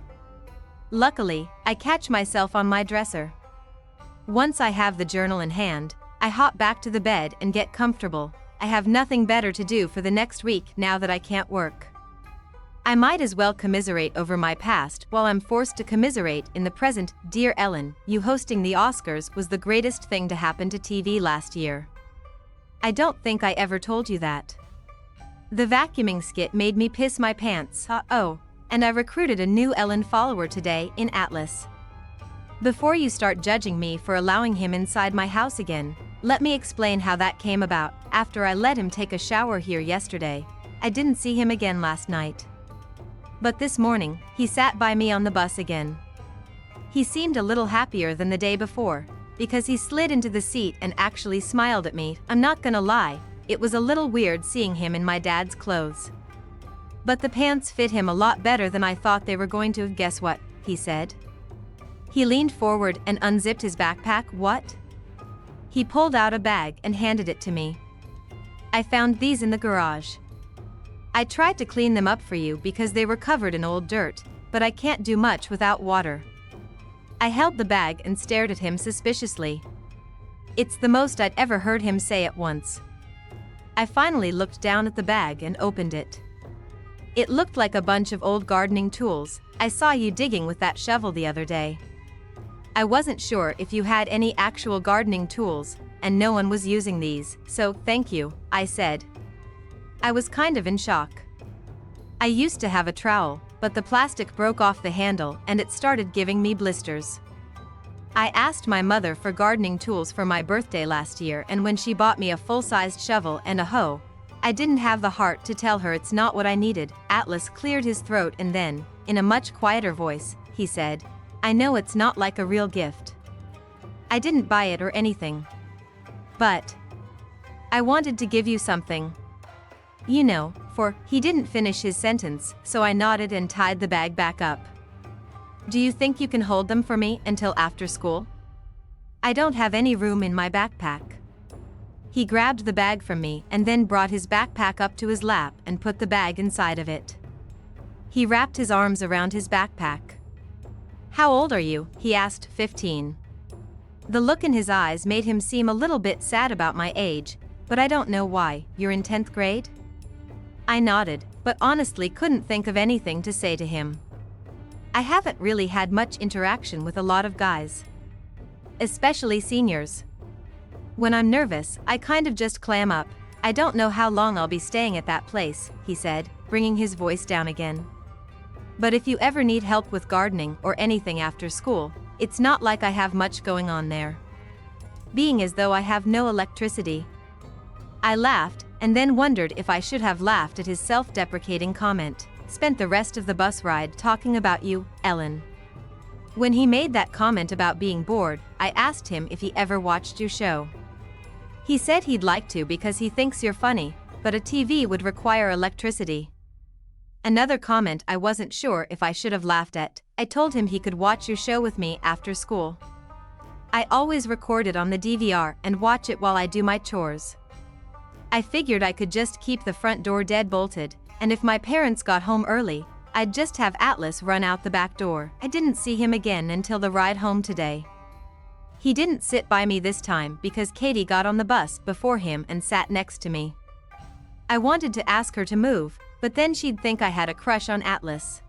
Luckily, I catch myself on my dresser. Once I have the journal in hand, I hop back to the bed and get comfortable. I have nothing better to do for the next week now that I can't work. I might as well commiserate over my past while I'm forced to commiserate in the present. Dear Ellen, you hosting the Oscars was the greatest thing to happen to TV last year. I don't think I ever told you that. The vacuuming skit made me piss my pants. Oh, and I recruited a new Ellen follower today in Atlas. Before you start judging me for allowing him inside my house again, let me explain how that came about. After I let him take a shower here yesterday, I didn't see him again last night. But this morning, he sat by me on the bus again. He seemed a little happier than the day before, because he slid into the seat and actually smiled at me. I'm not gonna lie, it was a little weird seeing him in my dad's clothes. But the pants fit him a lot better than I thought they were going to. Guess what? He said. He leaned forward and unzipped his backpack. What? He pulled out a bag and handed it to me. I found these in the garage. I tried to clean them up for you because they were covered in old dirt, but I can't do much without water. I held the bag and stared at him suspiciously. It's the most I'd ever heard him say at once. I finally looked down at the bag and opened it. It looked like a bunch of old gardening tools. I saw you digging with that shovel the other day. I wasn't sure if you had any actual gardening tools, and no one was using these, so thank you, I said. I was kind of in shock. I used to have a trowel, but the plastic broke off the handle and it started giving me blisters. I asked my mother for gardening tools for my birthday last year, and when she bought me a full-sized shovel and a hoe, I didn't have the heart to tell her it's not what I needed. Atlas cleared his throat and then, in a much quieter voice, he said, I know it's not like a real gift. I didn't buy it or anything. But I wanted to give you something. You know, for he didn't finish his sentence, so I nodded and tied the bag back up. Do you think you can hold them for me until after school? I don't have any room in my backpack. He grabbed the bag from me and then brought his backpack up to his lap and put the bag inside of it. He wrapped his arms around his backpack. How old are you? He asked. 15. The look in his eyes made him seem a little bit sad about my age, but I don't know why. You're in 10th grade? I nodded, but honestly couldn't think of anything to say to him. I haven't really had much interaction with a lot of guys. Especially seniors. When I'm nervous, I kind of just clam up. I don't know how long I'll be staying at that place, he said, bringing his voice down again. But if you ever need help with gardening or anything after school, it's not like I have much going on there. Being as though I have no electricity. I laughed, and then wondered if I should have laughed at his self-deprecating comment. Spent the rest of the bus ride talking about you, Ellen. When he made that comment about being bored, I asked him if he ever watched your show. He said he'd like to because he thinks you're funny, but a TV would require electricity. Another comment I wasn't sure if I should have laughed at. I told him he could watch your show with me after school. I always record it on the DVR and watch it while I do my chores. I figured I could just keep the front door dead-bolted, and if my parents got home early, I'd just have Atlas run out the back door. I didn't see him again until the ride home today. He didn't sit by me this time because Katie got on the bus before him and sat next to me. I wanted to ask her to move, but then she'd think I had a crush on Atlas.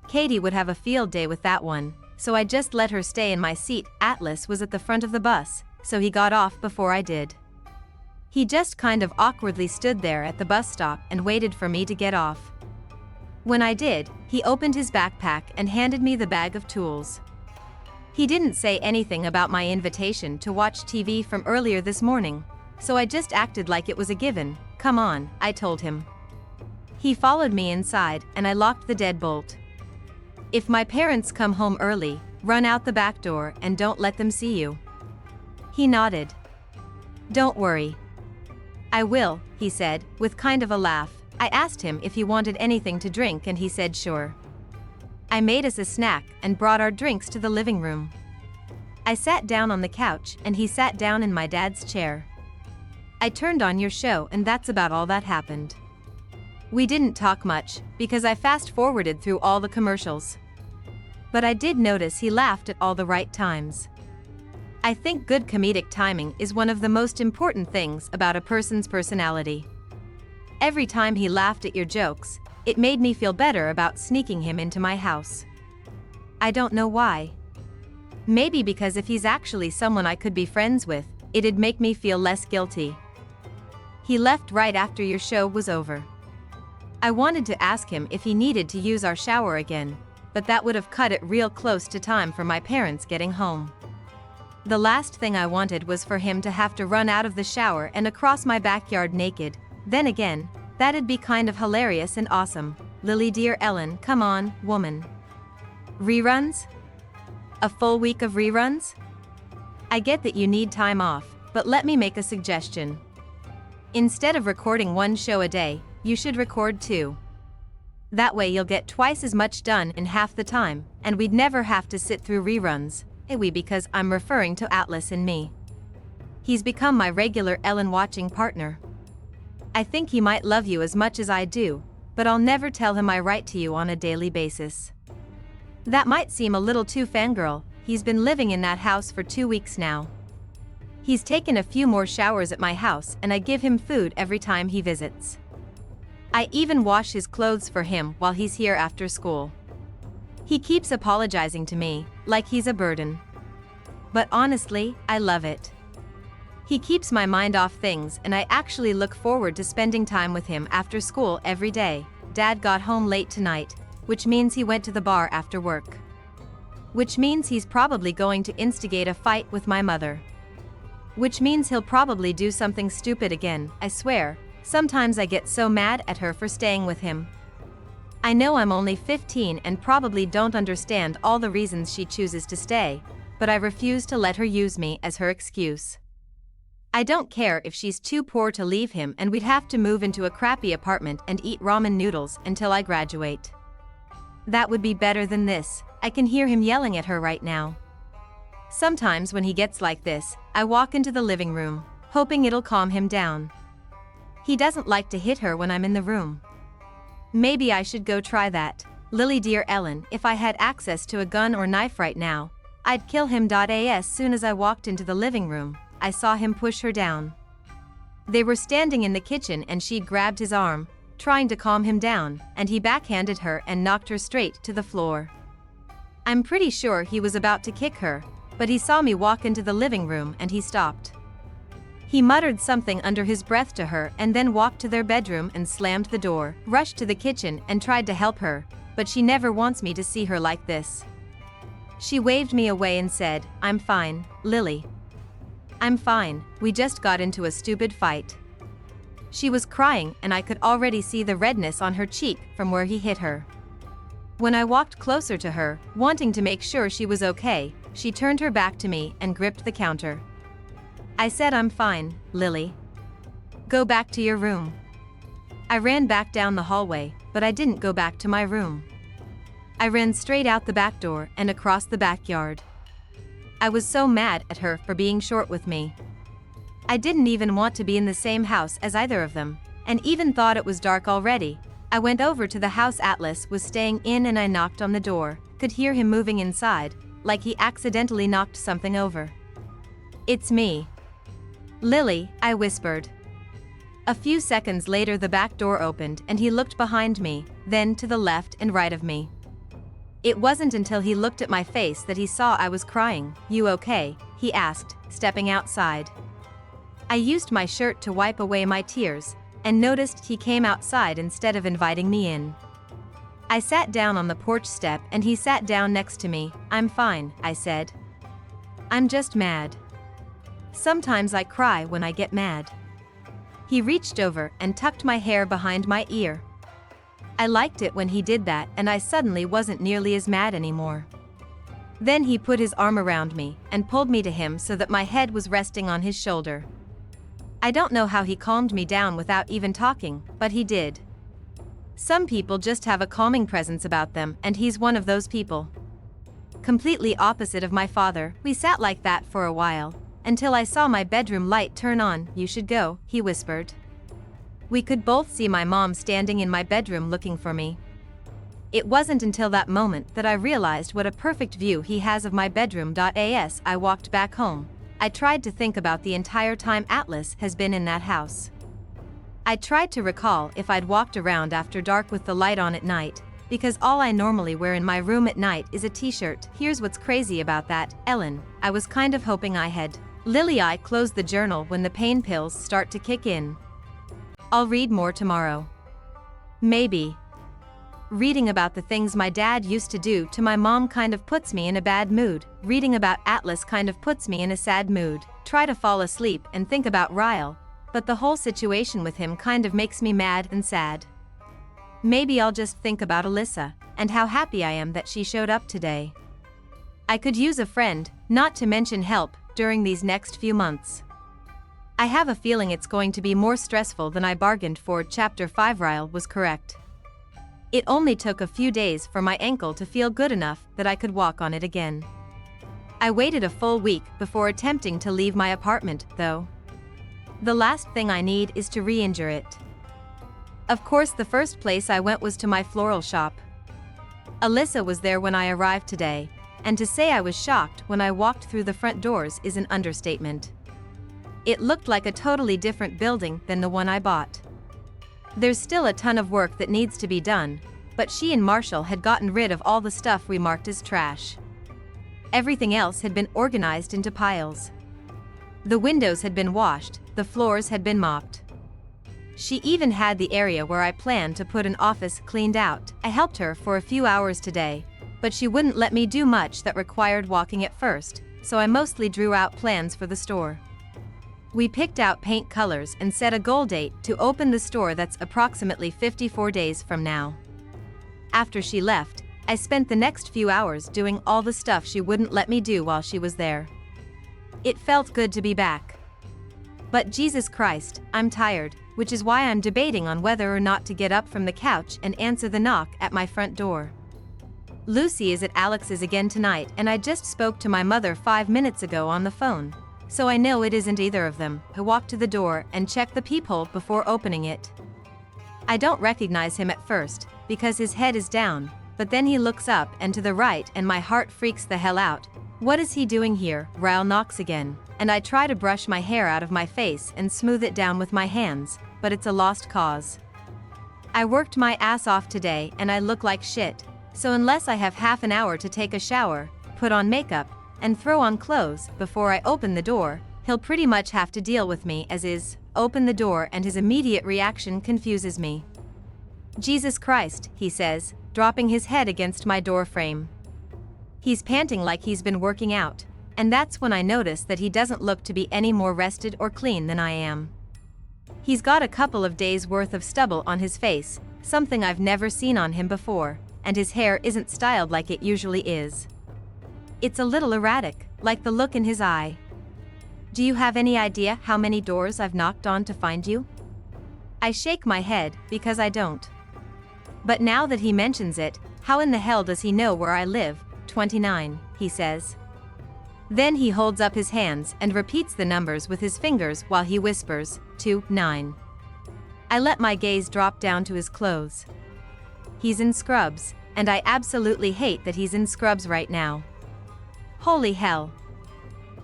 Katie would have a field day with that one, so I just let her stay in my seat. Atlas was at the front of the bus, so he got off before I did. He just kind of awkwardly stood there at the bus stop and waited for me to get off. When I did, he opened his backpack and handed me the bag of tools. He didn't say anything about my invitation to watch TV from earlier this morning, so I just acted like it was a given. "Come on," I told him. He followed me inside and I locked the deadbolt. "If my parents come home early, run out the back door and don't let them see you." He nodded. "Don't worry." "I will," he said, with kind of a laugh. I asked him if he wanted anything to drink and he said sure. I made us a snack and brought our drinks to the living room. I sat down on the couch and he sat down in my dad's chair. "I turned on your show and that's about all that happened." We didn't talk much, because I fast-forwarded through all the commercials. But I did notice he laughed at all the right times. I think good comedic timing is one of the most important things about a person's personality. Every time he laughed at your jokes, it made me feel better about sneaking him into my house. I don't know why. Maybe because if he's actually someone I could be friends with, it'd make me feel less guilty. He left right after your show was over. I wanted to ask him if he needed to use our shower again, but that would have cut it real close to time for my parents getting home. The last thing I wanted was for him to have to run out of the shower and across my backyard naked. Then again, that'd be kind of hilarious and awesome. "Lily dear Ellen, come on, woman. Reruns? A full week of reruns? I get that you need time off, but let me make a suggestion. Instead of recording one show a day, you should record 2. That way you'll get twice as much done in half the time, and we'd never have to sit through reruns." We, because I'm referring to Atlas and me. He's become my regular Ellen watching partner. I think he might love you as much as I do, but I'll never tell him I write to you on a daily basis. That might seem a little too fangirl. He's been living in that house for 2 weeks now. He's taken a few more showers at my house and I give him food every time he visits. I even wash his clothes for him while he's here after school. He keeps apologizing to me, like he's a burden. But honestly, I love it. He keeps my mind off things and I actually look forward to spending time with him after school every day. Dad got home late tonight, which means he went to the bar after work. Which means he's probably going to instigate a fight with my mother. Which means he'll probably do something stupid again. I swear, sometimes I get so mad at her for staying with him. I know I'm only 15 and probably don't understand all the reasons she chooses to stay, but I refuse to let her use me as her excuse. I don't care if she's too poor to leave him and we'd have to move into a crappy apartment and eat ramen noodles until I graduate. That would be better than this. I can hear him yelling at her right now. Sometimes when he gets like this, I walk into the living room, hoping it'll calm him down. He doesn't like to hit her when I'm in the room. Maybe I should go try that. "Lily dear Ellen, if I had access to a gun or knife right now, I'd kill him." As soon as I walked into the living room, I saw him push her down. They were standing in the kitchen and she grabbed his arm, trying to calm him down, and he backhanded her and knocked her straight to the floor. I'm pretty sure he was about to kick her, but he saw me walk into the living room and he stopped. He muttered something under his breath to her and then walked to their bedroom and slammed the door, rushed to the kitchen and tried to help her, but she never wants me to see her like this. She waved me away and said, "I'm fine, Lily. I'm fine, we just got into a stupid fight." She was crying and I could already see the redness on her cheek from where he hit her. When I walked closer to her, wanting to make sure she was okay, she turned her back to me and gripped the counter. I said, "I'm fine, Lily. Go back to your room." I ran back down the hallway, but I didn't go back to my room. I ran straight out the back door and across the backyard. I was so mad at her for being short with me. I didn't even want to be in the same house as either of them, and even thought it was dark already. I went over to the house Atlas was staying in and I knocked on the door, could hear him moving inside, like he accidentally knocked something over. "It's me. Lily," I whispered. A few seconds later the back door opened and he looked behind me, then to the left and right of me. It wasn't until he looked at my face that he saw I was crying. "You okay?" he asked, stepping outside. I used my shirt to wipe away my tears, and noticed he came outside instead of inviting me in. I sat down on the porch step and he sat down next to me. "I'm fine," I said. "I'm just mad. Sometimes I cry when I get mad." He reached over and tucked my hair behind my ear. I liked it when he did that, and I suddenly wasn't nearly as mad anymore. Then he put his arm around me and pulled me to him so that my head was resting on his shoulder. I don't know how he calmed me down without even talking, but he did. Some people just have a calming presence about them, and he's one of those people. Completely opposite of my father, we sat like that for a while, until I saw my bedroom light turn on. "You should go," he whispered. We could both see my mom standing in my bedroom looking for me. It wasn't until that moment that I realized what a perfect view he has of my bedroom. As I walked back home, I tried to think about the entire time Atlas has been in that house. I tried to recall if I'd walked around after dark with the light on at night, because all I normally wear in my room at night is a t-shirt. Here's what's crazy about that, Ellen. I was kind of hoping I had. Lily, I close the journal when the pain pills start to kick in. I'll read more tomorrow. Maybe. Reading about the things my dad used to do to my mom kind of puts me in a bad mood. Reading about Atlas kind of puts me in a sad mood. Try to fall asleep and think about Ryle, but the whole situation with him kind of makes me mad and sad. Maybe I'll just think about Alyssa, and how happy I am that she showed up today. I could use a friend, not to mention help, during these next few months. I have a feeling it's going to be more stressful than I bargained for. Chapter 5. Ryle was correct. It only took a few days for my ankle to feel good enough that I could walk on it again. I waited a full week before attempting to leave my apartment, though. The last thing I need is to re-injure it. Of course, the first place I went was to my floral shop. Alyssa was there when I arrived today, and to say I was shocked when I walked through the front doors is an understatement. It looked like a totally different building than the one I bought. There's still a ton of work that needs to be done, but she and Marshall had gotten rid of all the stuff we marked as trash. Everything else had been organized into piles. The windows had been washed, the floors had been mopped. She even had the area where I planned to put an office cleaned out. I helped her for a few hours today, but she wouldn't let me do much that required walking at first, so I mostly drew out plans for the store. We picked out paint colors and set a goal date to open the store that's approximately 54 days from now. After she left, I spent the next few hours doing all the stuff she wouldn't let me do while she was there. It felt good to be back. But Jesus Christ, I'm tired, which is why I'm debating on whether or not to get up from the couch and answer the knock at my front door. Lucy is at Alex's again tonight, and I just spoke to my mother 5 minutes ago on the phone. So I know it isn't either of them. I walk to the door and check the peephole before opening it. I don't recognize him at first, because his head is down, but then he looks up and to the right and my heart freaks the hell out. What is he doing here? Ryle knocks again, and I try to brush my hair out of my face and smooth it down with my hands, but it's a lost cause. I worked my ass off today and I look like shit, so unless I have half an hour to take a shower, put on makeup, and throw on clothes before I open the door, he'll pretty much have to deal with me as is. Open the door and his immediate reaction confuses me. Jesus Christ, he says, dropping his head against my door frame. He's panting like he's been working out, and that's when I notice that he doesn't look to be any more rested or clean than I am. He's got a couple of days' worth of stubble on his face, something I've never seen on him before, and his hair isn't styled like it usually is. It's a little erratic, like the look in his eye. Do you have any idea how many doors I've knocked on to find you? I shake my head, because I don't. But now that he mentions it, how in the hell does he know where I live? 29, he says. Then he holds up his hands and repeats the numbers with his fingers while he whispers, 29. I let my gaze drop down to his clothes. He's in scrubs, and I absolutely hate that he's in scrubs right now. Holy hell.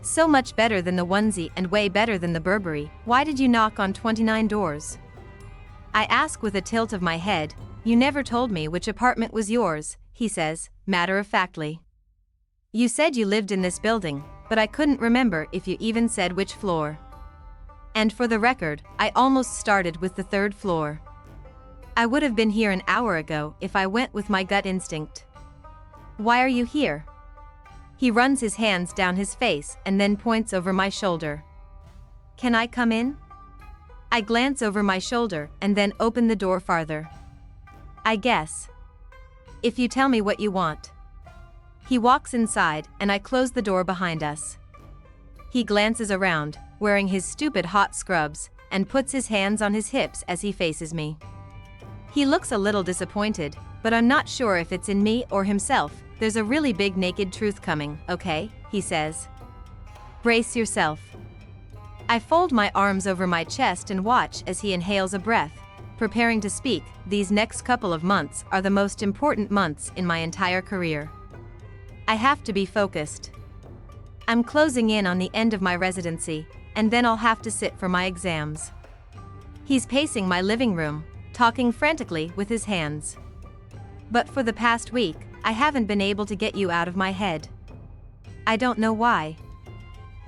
So much better than the onesie and way better than the Burberry. Why did you knock on 29 doors? I ask with a tilt of my head. You never told me which apartment was yours, he says, matter-of-factly. You said you lived in this building, but I couldn't remember if you even said which floor. And for the record, I almost started with the third floor. I would have been here an hour ago if I went with my gut instinct. Why are you here? He runs his hands down his face and then points over my shoulder. Can I come in? I glance over my shoulder and then open the door farther. I guess. If you tell me what you want. He walks inside and I close the door behind us. He glances around, wearing his stupid hot scrubs, and puts his hands on his hips as he faces me. He looks a little disappointed, but I'm not sure if it's in me or himself. There's a really big naked truth coming, okay? He says. Brace yourself. I fold my arms over my chest and watch as he inhales a breath, preparing to speak. These next couple of months are the most important months in my entire career. I have to be focused. I'm closing in on the end of my residency, and then I'll have to sit for my exams. He's pacing my living room, talking frantically with his hands. But for the past week, I haven't been able to get you out of my head. I don't know why.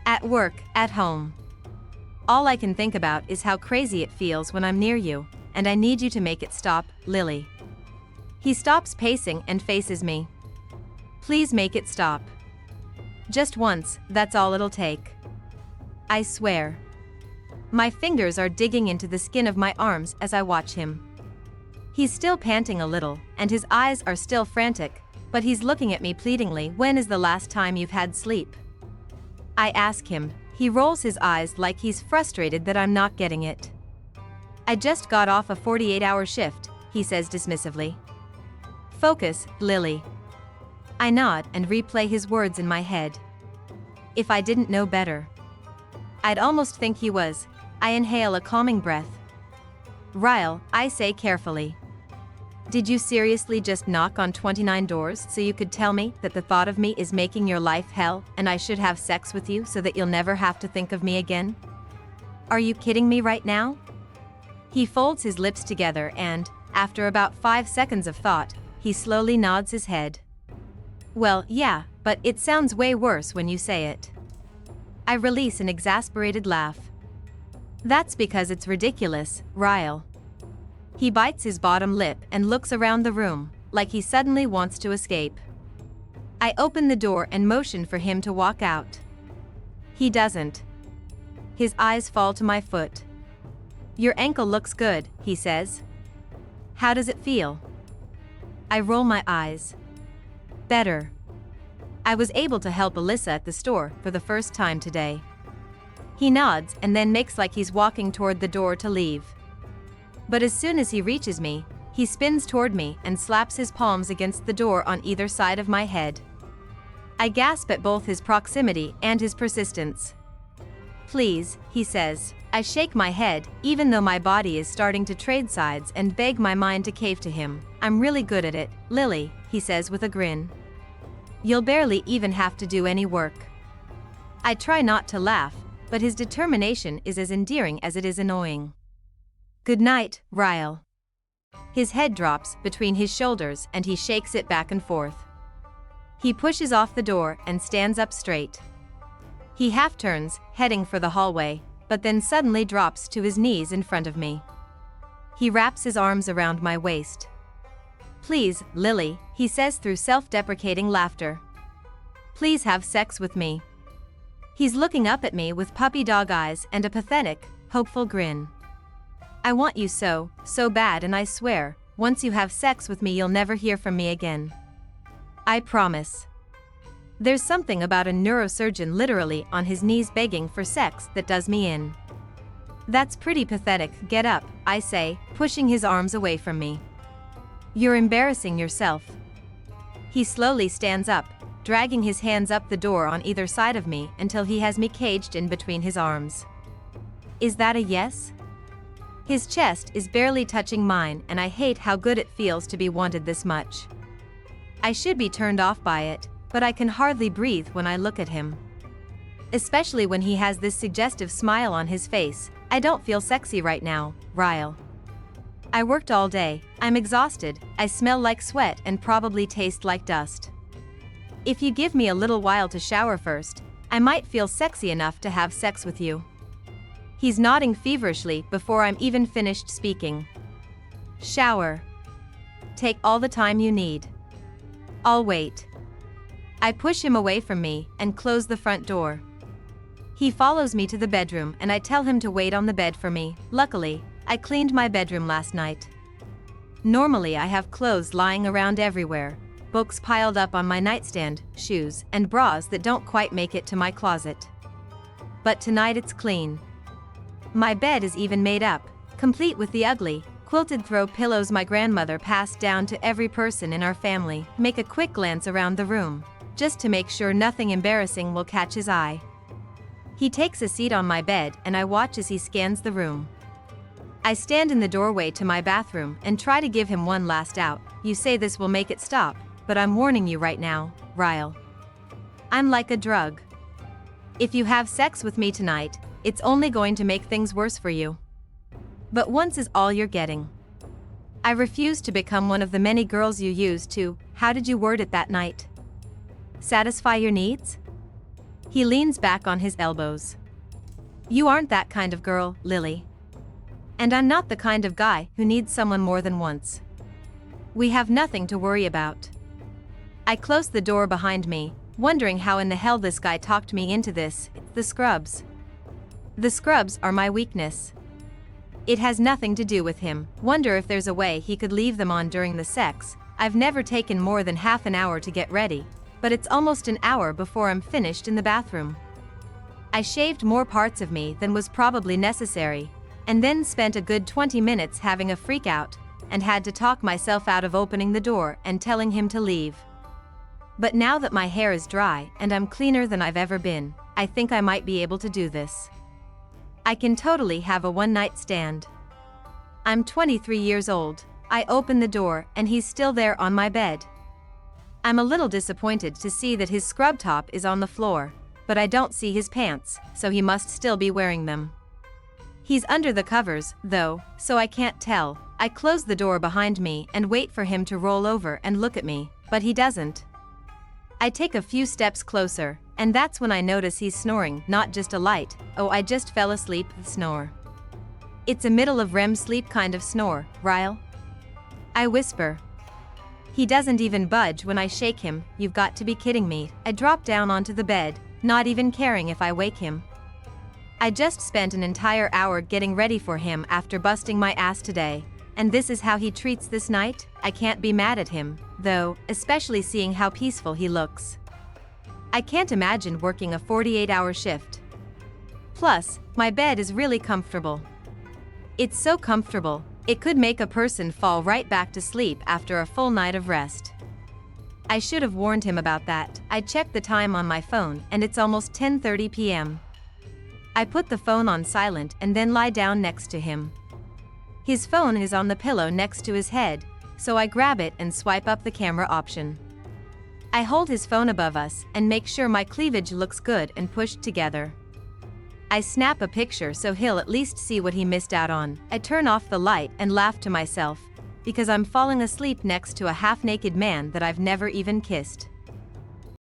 At work, at home. All I can think about is how crazy it feels when I'm near you, and I need you to make it stop, Lily. He stops pacing and faces me. Please make it stop. Just once, that's all it'll take. I swear. My fingers are digging into the skin of my arms as I watch him. He's still panting a little, and his eyes are still frantic, but he's looking at me pleadingly. When is the last time you've had sleep? I ask him. He rolls his eyes like he's frustrated that I'm not getting it. I just got off a 48-hour shift, he says dismissively. Focus, Lily. I nod and replay his words in my head. If I didn't know better. I'd almost think he was. I inhale a calming breath. Ryle, I say carefully. Did you seriously just knock on 29 doors so you could tell me that the thought of me is making your life hell and I should have sex with you so that you'll never have to think of me again? Are you kidding me right now? He folds his lips together and, after about 5 seconds of thought, he slowly nods his head. Well, yeah, but it sounds way worse when you say it. I release an exasperated laugh. That's because it's ridiculous, Ryle. He bites his bottom lip and looks around the room, like he suddenly wants to escape. I open the door and motion for him to walk out. He doesn't. His eyes fall to my foot. Your ankle looks good, he says. How does it feel? I roll my eyes. Better. I was able to help Alyssa at the store for the first time today. He nods and then makes like he's walking toward the door to leave. But as soon as he reaches me, he spins toward me and slaps his palms against the door on either side of my head. I gasp at both his proximity and his persistence. Please, he says. I shake my head, even though my body is starting to trade sides and beg my mind to cave to him. I'm really good at it, Lily, he says with a grin. You'll barely even have to do any work. I try not to laugh, but his determination is as endearing as it is annoying. Good night, Ryle. His head drops between his shoulders and he shakes it back and forth. He pushes off the door and stands up straight. He half turns, heading for the hallway, but then suddenly drops to his knees in front of me. He wraps his arms around my waist. Please, Lily, he says through self-deprecating laughter. Please have sex with me. He's looking up at me with puppy dog eyes and a pathetic, hopeful grin. I want you so bad, and I swear, once you have sex with me you'll never hear from me again. I promise. There's something about a neurosurgeon literally on his knees begging for sex that does me in. That's pretty pathetic. Get up, I say, pushing his arms away from me. You're embarrassing yourself. He slowly stands up, dragging his hands up the door on either side of me until he has me caged in between his arms. Is that a yes? His chest is barely touching mine, and I hate how good it feels to be wanted this much. I should be turned off by it, but I can hardly breathe when I look at him. Especially when he has this suggestive smile on his face. I don't feel sexy right now, Ryle. I worked all day, I'm exhausted, I smell like sweat and probably taste like dust. If you give me a little while to shower first, I might feel sexy enough to have sex with you. He's nodding feverishly before I'm even finished speaking. Shower. Take all the time you need. I'll wait. I push him away from me and close the front door. He follows me to the bedroom and I tell him to wait on the bed for me. Luckily, I cleaned my bedroom last night. Normally I have clothes lying around everywhere, books piled up on my nightstand, shoes, and bras that don't quite make it to my closet. But tonight it's clean. My bed is even made up, complete with the ugly, quilted throw pillows my grandmother passed down to every person in our family. Make a quick glance around the room, just to make sure nothing embarrassing will catch his eye. He takes a seat on my bed and I watch as he scans the room. I stand in the doorway to my bathroom and try to give him one last out. You say this will make it stop, but I'm warning you right now, Ryle. I'm like a drug. If you have sex with me tonight, it's only going to make things worse for you. But once is all you're getting. I refuse to become one of the many girls you used to, how did you word it that night? Satisfy your needs? He leans back on his elbows. You aren't that kind of girl, Lily. And I'm not the kind of guy who needs someone more than once. We have nothing to worry about. I close the door behind me, wondering how in the hell this guy talked me into this. The scrubs. The scrubs are my weakness. It has nothing to do with him. Wonder if there's a way he could leave them on during the sex. I've never taken more than half an hour to get ready, but it's almost an hour before I'm finished in the bathroom. I shaved more parts of me than was probably necessary, and then spent a good 20 minutes having a freak out, and had to talk myself out of opening the door and telling him to leave. But now that my hair is dry and I'm cleaner than I've ever been, I think I might be able to do this. I can totally have a one-night stand. I'm 23 years old. I open the door and he's still there on my bed. I'm a little disappointed to see that his scrub top is on the floor, but I don't see his pants, so he must still be wearing them. He's under the covers, though, so I can't tell. I close the door behind me and wait for him to roll over and look at me, but he doesn't. I take a few steps closer, and that's when I notice he's snoring, not just a light, oh I just fell asleep, snore. It's a middle of REM sleep kind of snore, Ryle. I whisper. He doesn't even budge when I shake him. You've got to be kidding me. I drop down onto the bed, not even caring if I wake him. I just spent an entire hour getting ready for him after busting my ass today, and this is how he treats this night? I can't be mad at him, though, especially seeing how peaceful he looks. I can't imagine working a 48-hour shift. Plus, my bed is really comfortable. It's so comfortable, it could make a person fall right back to sleep after a full night of rest. I should have warned him about that. I checked the time on my phone and it's almost 10:30 p.m. I put the phone on silent and then lie down next to him. His phone is on the pillow next to his head, so I grab it and swipe up the camera option. I hold his phone above us and make sure my cleavage looks good and pushed together. I snap a picture so he'll at least see what he missed out on. I turn off the light and laugh to myself, because I'm falling asleep next to a half-naked man that I've never even kissed.